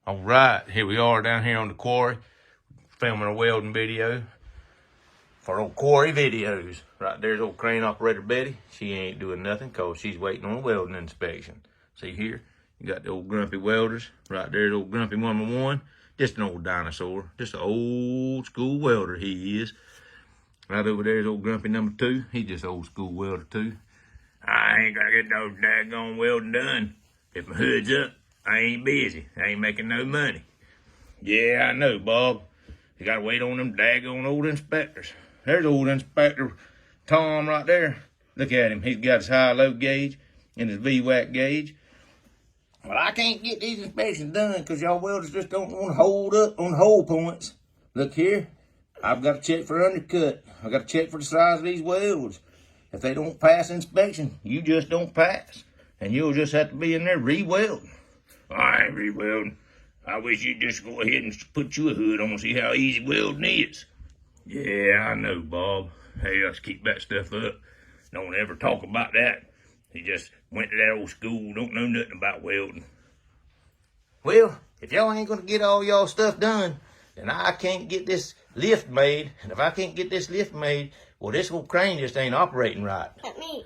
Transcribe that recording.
All right, here we are down here on the quarry, filming a welding video for old quarry videos. Right there's old crane operator Betty. She ain't doing nothing because she's waiting on a welding inspection. See here, you got the old grumpy welders. Right there's old grumpy #1. Just an old dinosaur, just an old school welder he is. Right over there's old grumpy #2. He's just old school welder too. I ain't gonna get no daggone welding done. If my hood's up, I ain't busy. I ain't making no money. Yeah, I know, Bob. You gotta wait on them daggone old inspectors. There's old Inspector Tom right there. Look at him. He's got his high-low gauge and his VWAC gauge. Well, I can't get these inspections done because y'all welders just don't want to hold up on hole points. Look here. I've got to check for undercut. I've got to check for the size of these welds. If they don't pass inspection, you just don't pass. And you'll just have to be in there re-welding. I ain't re-welding. I wish you'd just go ahead and put you a hood on and see how easy welding is. Yeah, I know, Bob. Hey, let's keep that stuff up. Don't ever talk about that. He just went to that old school, don't know nothing about welding. Well, if y'all ain't gonna get all y'all stuff done, then I can't get this lift made. And if I can't get this lift made, well, this old crane just ain't operating right. At me.